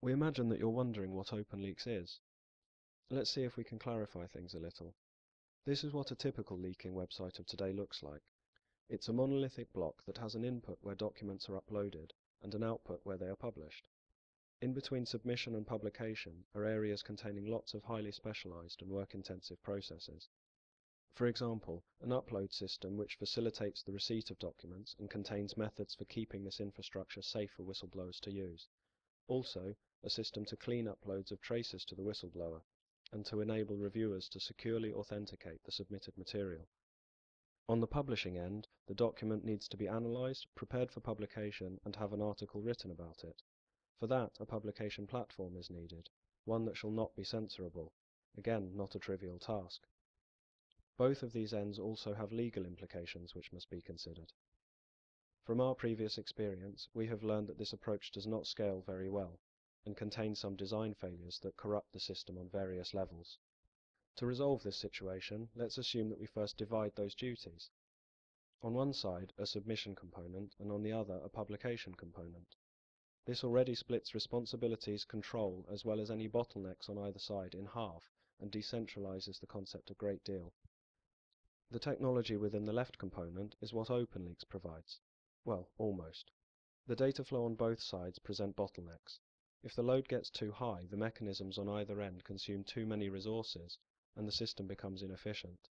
We imagine that you're wondering what OpenLeaks is. Let's see if we can clarify things a little. This is what a typical leaking website of today looks like. It's a monolithic block that has an input where documents are uploaded and an output where they are published. In between submission and publication are areas containing lots of highly specialized and work-intensive processes. For example, an upload system which facilitates the receipt of documents and contains methods for keeping this infrastructure safe for whistleblowers to use. Also, a system to clean uploads of traces to the whistleblower, and to enable reviewers to securely authenticate the submitted material. On the publishing end, the document needs to be analyzed, prepared for publication, and have an article written about it. For that, a publication platform is needed, one that shall not be censorable. Again, not a trivial task. Both of these ends also have legal implications which must be considered. From our previous experience, we have learned that this approach does not scale very well, and contains some design failures that corrupt the system on various levels. To resolve this situation, let's assume that we first divide those duties. On one side, a submission component, and on the other, a publication component. This already splits responsibilities, control, as well as any bottlenecks on either side in half, and decentralizes the concept a great deal. The technology within the left component is what OpenLeaks provides. Well, almost. The data flow on both sides present bottlenecks. If the load gets too high, the mechanisms on either end consume too many resources, and the system becomes inefficient.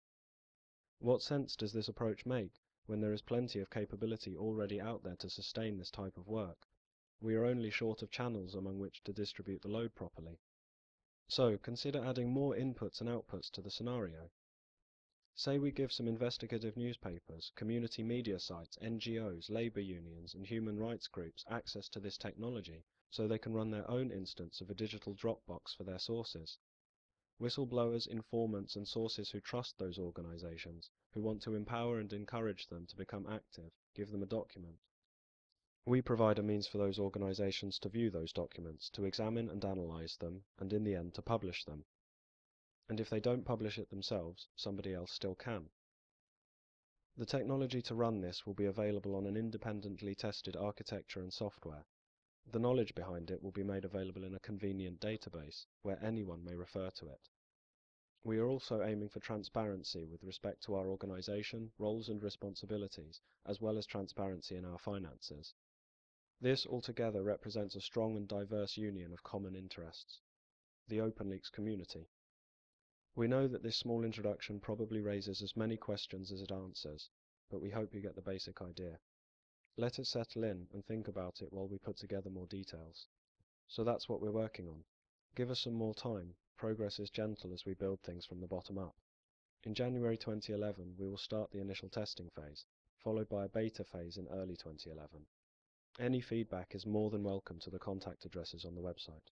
What sense does this approach make when there is plenty of capability already out there to sustain this type of work? We are only short of channels among which to distribute the load properly. So, consider adding more inputs and outputs to the scenario. Say we give some investigative newspapers, community media sites, NGOs, labor unions, and human rights groups access to this technology so they can run their own instance of a digital Dropbox for their sources. Whistleblowers, informants, and sources who trust those organizations, who want to empower and encourage them to become active, give them a document. We provide a means for those organizations to view those documents, to examine and analyze them, and in the end to publish them. And if they don't publish it themselves, somebody else still can. The technology to run this will be available on an independently tested architecture and software. The knowledge behind it will be made available in a convenient database, where anyone may refer to it. We are also aiming for transparency with respect to our organization, roles and responsibilities, as well as transparency in our finances. This altogether represents a strong and diverse union of common interests, the OpenLeaks community. We know that this small introduction probably raises as many questions as it answers, but we hope you get the basic idea. Let it settle in and think about it while we put together more details. So that's what we're working on. Give us some more time. Progress is gentle as we build things from the bottom up. In January 2011, we will start the initial testing phase, followed by a beta phase in early 2011. Any feedback is more than welcome to the contact addresses on the website.